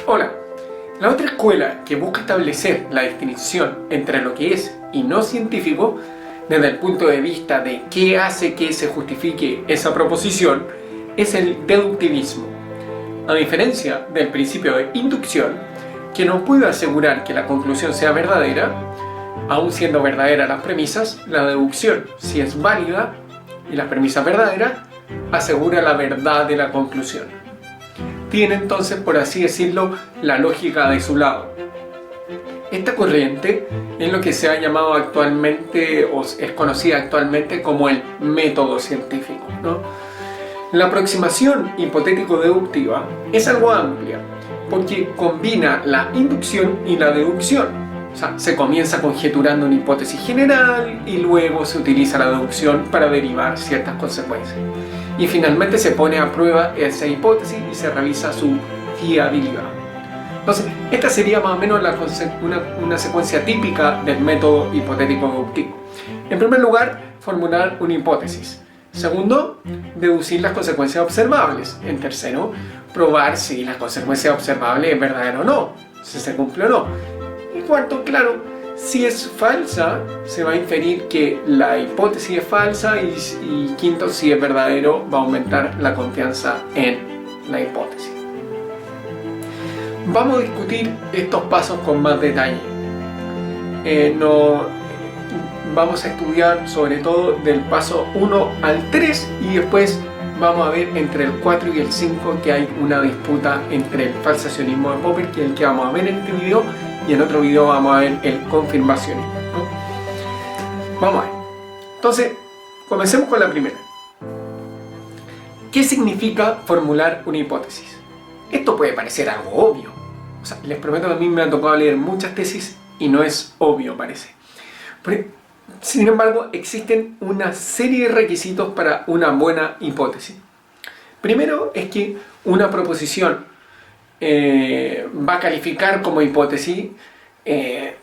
Hola, la otra escuela que busca establecer la distinción entre lo que es y no científico desde el punto de vista de qué hace que se justifique esa proposición es el deductivismo. A diferencia del principio de inducción, que no puede asegurar que la conclusión sea verdadera, aun siendo verdaderas las premisas, la deducción, si es válida y las premisas verdaderas, asegura la verdad de la conclusión. Tiene entonces, por así decirlo, la lógica de su lado. Esta corriente es lo que se ha llamado actualmente, o es conocida actualmente como el método científico, ¿no? La aproximación hipotético-deductiva es algo amplia, porque combina la inducción y la deducción. O sea, se comienza conjeturando una hipótesis general y luego se utiliza la deducción para derivar ciertas consecuencias. Y finalmente se pone a prueba esa hipótesis y se revisa su fiabilidad. Entonces, esta sería más o menos una secuencia típica del método hipotético-deductivo. En primer lugar, formular una hipótesis. Segundo, deducir las consecuencias observables. En tercero, probar si la consecuencia observable es verdadera o no, si se cumple o no. Y cuarto, claro, si es falsa, se va a inferir que la hipótesis es falsa y quinto, si es verdadero, va a aumentar la confianza en la hipótesis. Vamos a discutir estos pasos con más detalle. Vamos a estudiar sobre todo del paso 1 al 3 y después vamos a ver entre el 4 y el 5 que hay una disputa entre el falsacionismo de Popper, que es el que vamos a ver en este video, y en otro video vamos a ver el confirmacionismo, ¿no? Vamos a ver. Entonces, comencemos con la primera. ¿Qué significa formular una hipótesis? Esto puede parecer algo obvio. O sea, les prometo que a mí me ha tocado leer muchas tesis y no es obvio, parece. Sin embargo, existen una serie de requisitos para una buena hipótesis. Primero es que una proposición va a calificar como hipótesis, tiene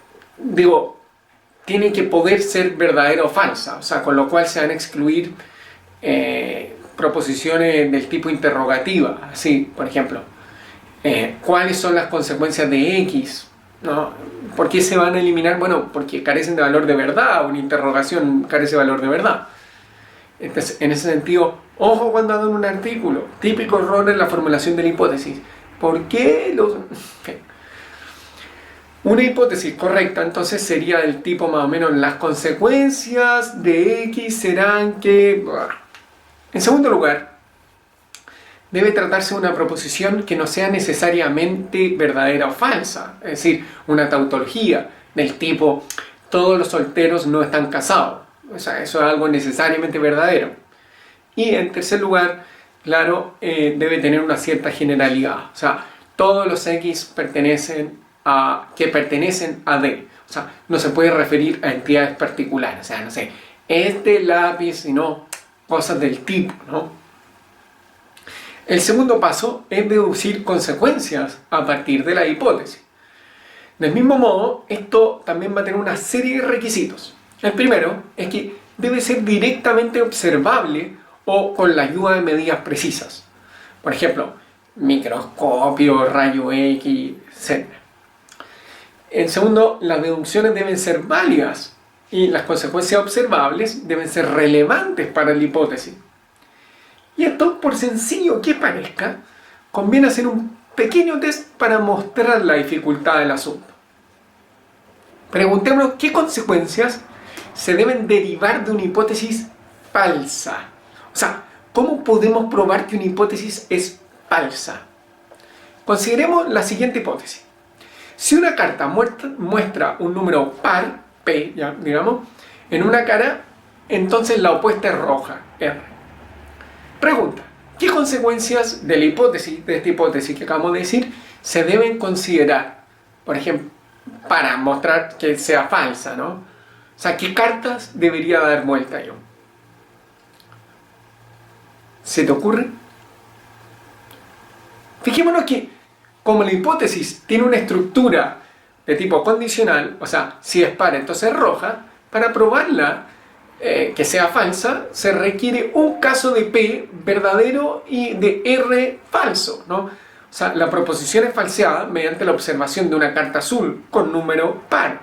que poder ser verdadera o falsa, o sea, con lo cual se van a excluir proposiciones del tipo interrogativa, así, por ejemplo, ¿cuáles son las consecuencias de X? ¿No? ¿Por qué se van a eliminar? Bueno, porque carecen de valor de verdad, una interrogación carece de valor de verdad. Entonces, en ese sentido, ojo cuando hagan un artículo, típico error en la formulación de la hipótesis. ¿Por qué los...? Una hipótesis correcta entonces sería del tipo más o menos las consecuencias de X serán que... En segundo lugar, debe tratarse de una proposición que no sea necesariamente verdadera o falsa, es decir, una tautología del tipo todos los solteros no están casados, o sea, eso es algo necesariamente verdadero. Y en tercer lugar, claro, debe tener una cierta generalidad, o sea, todos los X pertenecen a D, o sea, no se puede referir a entidades particulares, o sea, no sé, este lápiz, sino cosas del tipo, ¿no? El segundo paso es deducir consecuencias a partir de la hipótesis. Del mismo modo, esto también va a tener una serie de requisitos. El primero es que debe ser directamente observable o con la ayuda de medidas precisas. Por ejemplo, microscopio, rayo X, etc. En segundo, las deducciones deben ser válidas y las consecuencias observables deben ser relevantes para la hipótesis. Y esto, por sencillo que parezca, conviene hacer un pequeño test para mostrar la dificultad del asunto. Preguntémonos qué consecuencias se deben derivar de una hipótesis falsa. O sea, ¿cómo podemos probar que una hipótesis es falsa? Consideremos la siguiente hipótesis. Si una carta muestra un número par, P, ya, digamos, en una cara, entonces la opuesta es roja, R. Pregunta, ¿qué consecuencias de la hipótesis, de esta hipótesis que acabamos de decir, se deben considerar? Por ejemplo, para mostrar que sea falsa, ¿no? O sea, ¿qué cartas debería dar vuelta yo? ¿Se te ocurre? Fijémonos que, como la hipótesis tiene una estructura de tipo condicional, o sea, si es par, entonces es roja, para probarla, que sea falsa, se requiere un caso de P verdadero y de R falso, ¿no? O O sea, la proposición es falseada mediante la observación de una carta azul con número par.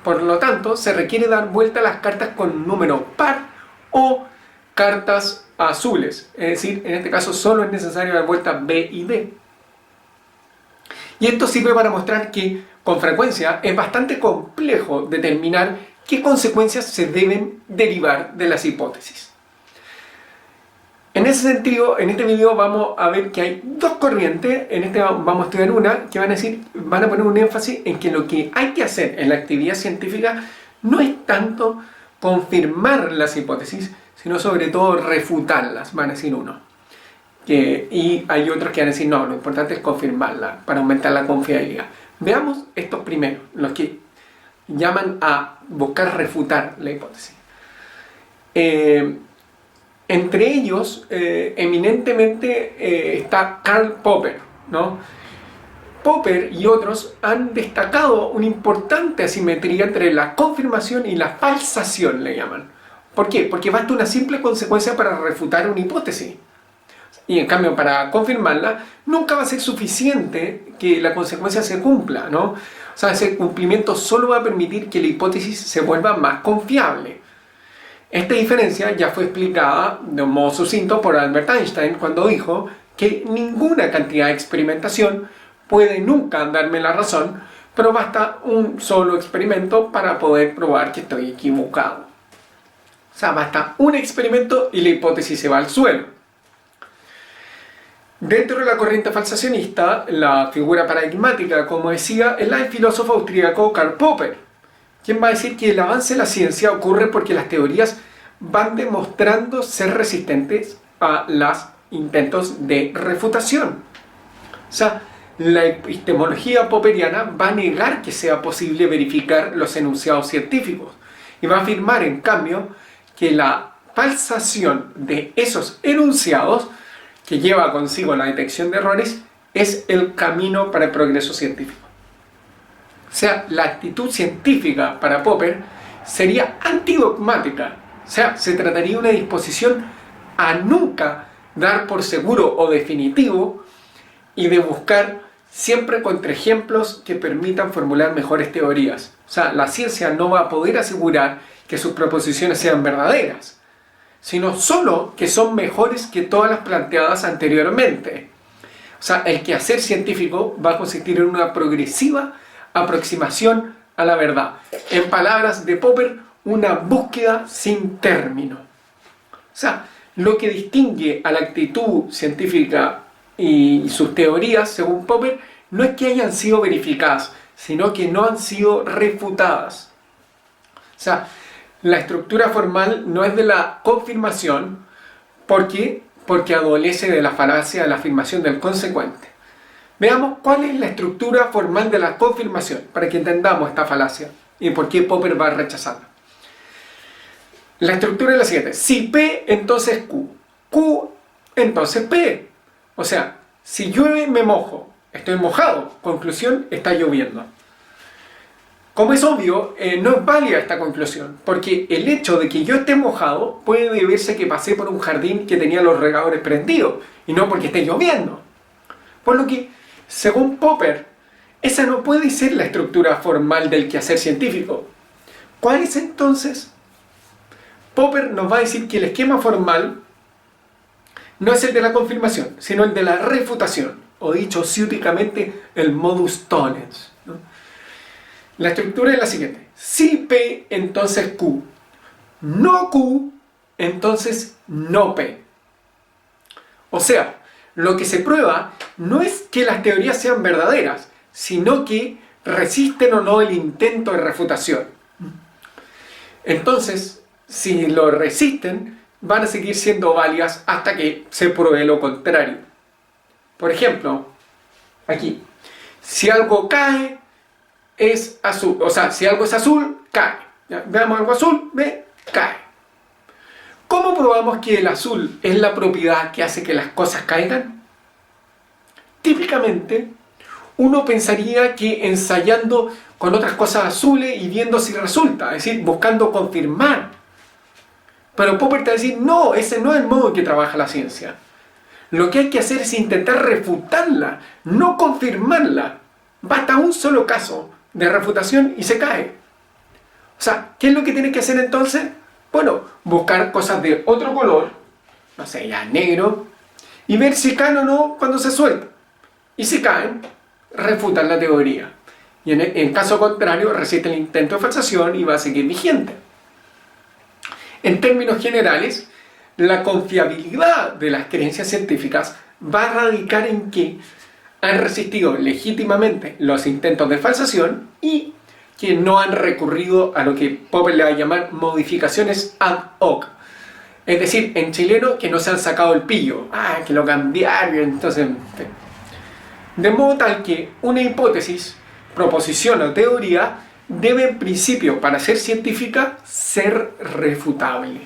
Por lo tanto, se requiere dar vuelta a las cartas con número par o cartas azules. Es decir, en este caso solo es necesario dar vuelta B y D. Y esto sirve para mostrar que, con frecuencia, es bastante complejo determinar qué consecuencias se deben derivar de las hipótesis. En ese sentido, en este video vamos a ver que hay dos corrientes. En este vamos a estudiar una que van a poner un énfasis en que lo que hay que hacer en la actividad científica no es tanto confirmar las hipótesis, sino sobre todo refutarlas, van a decir uno. Y hay otros que van a decir no, lo importante es confirmarla para aumentar la confiabilidad. Veamos estos primeros, los que llaman a buscar refutar la hipótesis. Entre ellos, eminentemente, está Karl Popper, ¿no? Popper y otros han destacado una importante asimetría entre la confirmación y la falsación, le llaman. ¿Por qué? Porque basta una simple consecuencia para refutar una hipótesis. Y en cambio, para confirmarla, nunca va a ser suficiente que la consecuencia se cumpla, ¿no? O sea, ese cumplimiento solo va a permitir que la hipótesis se vuelva más confiable. Esta diferencia ya fue explicada de un modo sucinto por Albert Einstein cuando dijo que ninguna cantidad de experimentación puede nunca darme la razón, pero basta un solo experimento para poder probar que estoy equivocado. O sea, basta un experimento y la hipótesis se va al suelo. Dentro de la corriente falsacionista, la figura paradigmática, como decía, es la del filósofo austríaco Karl Popper, quien va a decir que el avance de la ciencia ocurre porque las teorías van demostrando ser resistentes a los intentos de refutación. O sea, la epistemología popperiana va a negar que sea posible verificar los enunciados científicos y va a afirmar, en cambio, que la falsación de esos enunciados, que lleva consigo la detección de errores, es el camino para el progreso científico. O sea, la actitud científica para Popper sería antidogmática. O sea, se trataría de una disposición a nunca dar por seguro o definitivo y de buscar siempre contraejemplos que permitan formular mejores teorías. O sea, la ciencia no va a poder asegurar que sus proposiciones sean verdaderas, sino solo que son mejores que todas las planteadas anteriormente. O sea, el quehacer científico va a consistir en una progresiva aproximación a la verdad. En palabras de Popper, una búsqueda sin término. O sea, lo que distingue a la actitud científica y sus teorías, según Popper, no es que hayan sido verificadas, sino que no han sido refutadas. O sea, la estructura formal no es de la confirmación. ¿Por qué? Porque adolece de la falacia de la afirmación del consecuente. Veamos cuál es la estructura formal de la confirmación, para que entendamos esta falacia y por qué Popper va a rechazarla. La estructura es la siguiente: si P, entonces Q. Q, entonces P. O sea, si llueve, me mojo. Estoy mojado. Conclusión, está lloviendo. Como es obvio, no es válida esta conclusión, porque el hecho de que yo esté mojado puede deberse a que pasé por un jardín que tenía los regadores prendidos, y no porque esté lloviendo. Por lo que, según Popper, esa no puede ser la estructura formal del quehacer científico. ¿Cuál es entonces? Popper nos va a decir que el esquema formal no es el de la confirmación, sino el de la refutación, o dicho ciúticamente, el modus tollens, ¿no? La estructura es la siguiente: si P, entonces Q. No Q, entonces no P. O sea, lo que se prueba no es que las teorías sean verdaderas, sino que resisten o no el intento de refutación. Entonces, si lo resisten, van a seguir siendo válidas hasta que se pruebe lo contrario. Por ejemplo, aquí, si algo cae, es azul. O sea, si algo es azul, cae. ¿Ya? Veamos algo azul, ve, cae. ¿Cómo probamos que el azul es la propiedad que hace que las cosas caigan? Típicamente, uno pensaría que ensayando con otras cosas azules y viendo si resulta, es decir, buscando confirmar. Pero Popper te va a decir, no, ese no es el modo en que trabaja la ciencia. lo que hay que hacer es intentar refutarla, no confirmarla. Basta un solo caso de refutación y se cae. O sea, ¿qué es lo que tienes que hacer entonces? Bueno, buscar cosas de otro color, no sé, ya negro, y ver si caen o no cuando se sueltan. Y si caen, refutan la teoría. Y en caso contrario, resiste el intento de falsación y va a seguir vigente. En términos generales, la confiabilidad de las creencias científicas va a radicar en que han resistido legítimamente los intentos de falsación y que no han recurrido a lo que Popper le va a llamar modificaciones ad hoc. Es decir, en chileno, que no se han sacado el pillo. Que lo cambiaron, entonces... De modo tal que una hipótesis, proposición o teoría debe en principio, para ser científica, ser refutable.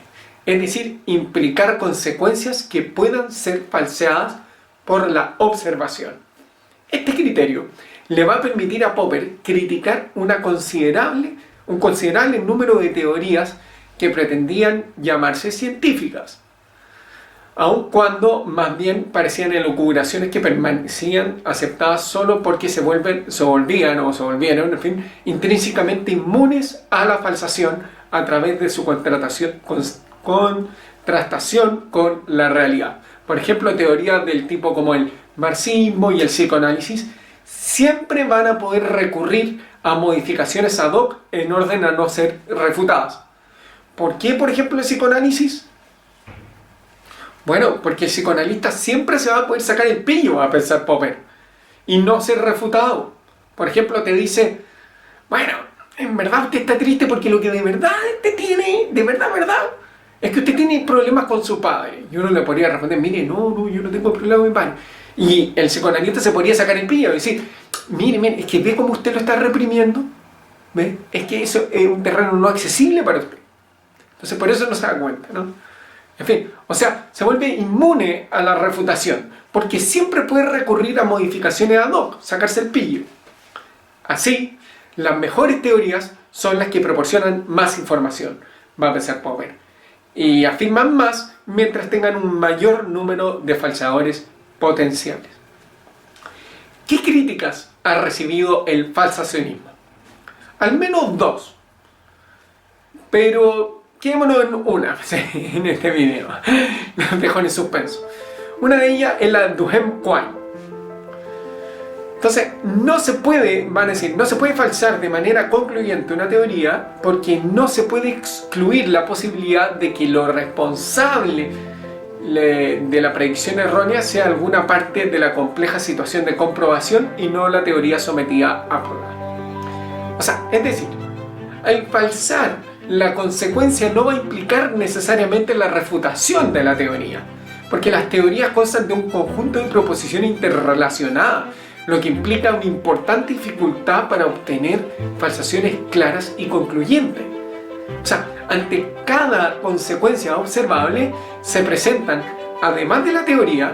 Es decir, implicar consecuencias que puedan ser falseadas por la observación. Este criterio le va a permitir a Popper criticar un considerable número de teorías que pretendían llamarse científicas, aun cuando más bien parecían elucubraciones que permanecían aceptadas solo porque se volvieron, en fin, intrínsecamente inmunes a la falsación a través de su contrastación con la realidad. Por ejemplo, teorías del tipo como el marxismo y el psicoanálisis siempre van a poder recurrir a modificaciones ad hoc en orden a no ser refutadas. ¿Por qué, por ejemplo, el psicoanálisis? Bueno, porque el psicoanalista siempre se va a poder sacar el pillo, a pensar Popper, y no ser refutado. Por ejemplo, te dice, bueno, en verdad usted está triste porque lo que de verdad usted tiene, de verdad, es que usted tiene problemas con su padre. Y uno le podría responder, mire, no, yo no tengo problemas con mi padre. Y el psicoanalista se podría sacar el pillo y decir, mire, es que ve cómo usted lo está reprimiendo. ¿Ve? Es que eso es un terreno no accesible para usted. Entonces por eso no se da cuenta, ¿no? En fin, o sea, se vuelve inmune a la refutación, porque siempre puede recurrir a modificaciones ad hoc, sacarse el pillo. Así, las mejores teorías son las que proporcionan más información, va a pensar Popper, y afirman más mientras tengan un mayor número de falseadores potenciales. ¿Qué críticas ha recibido el falsacionismo? Al menos dos, pero quedémonos en una en este video, los dejo en suspenso. Una de ellas es la Duhem Quine. Entonces, no se puede falsar de manera concluyente una teoría porque no se puede excluir la posibilidad de que lo responsable de la predicción errónea sea alguna parte de la compleja situación de comprobación y no la teoría sometida a prueba. O sea, es decir, al falsar, la consecuencia no va a implicar necesariamente la refutación de la teoría, porque las teorías constan de un conjunto de proposiciones interrelacionadas, lo que implica una importante dificultad para obtener falsaciones claras y concluyentes. O sea, ante cada consecuencia observable se presentan, además de la teoría,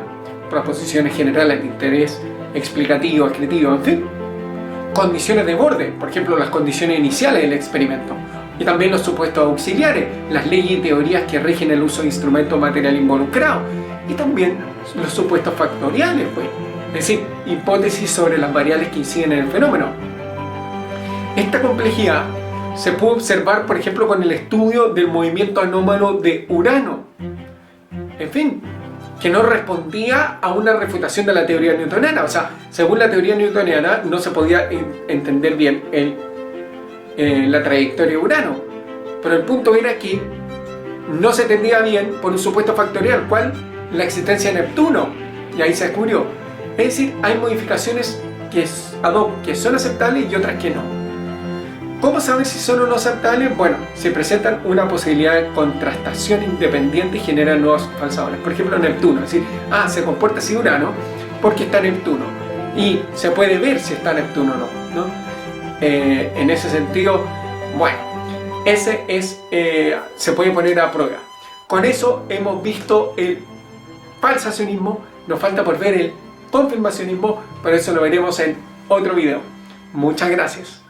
proposiciones generales de interés explicativo, descriptivo, en fin, condiciones de borde, por ejemplo, las condiciones iniciales del experimento, y también los supuestos auxiliares, las leyes y teorías que rigen el uso de instrumentos material involucrado, y también los supuestos factoriales, pues, es decir, hipótesis sobre las variables que inciden en el fenómeno. Esta complejidad se puede observar, por ejemplo, con el estudio del movimiento anómalo de Urano, en fin, que no respondía a una refutación de la teoría newtoniana. O sea, según la teoría newtoniana no se podía entender bien la trayectoria de Urano, pero el punto era que no se entendía bien por un supuesto factorial, ¿cuál? La existencia de Neptuno, y ahí se descubrió. Es decir, hay modificaciones que son aceptables y otras que no. ¿Cómo saber si son o no aceptables? Bueno, se presentan una posibilidad de contrastación independiente y generan nuevos falsadores. Por ejemplo, Neptuno, es decir, se comporta así Urano porque está Neptuno, y se puede ver si está Neptuno o no, en ese sentido, bueno, se puede poner a prueba. Con eso hemos visto el falsacionismo, nos falta por ver el confirmacionismo, pero eso lo veremos en otro video. Muchas gracias.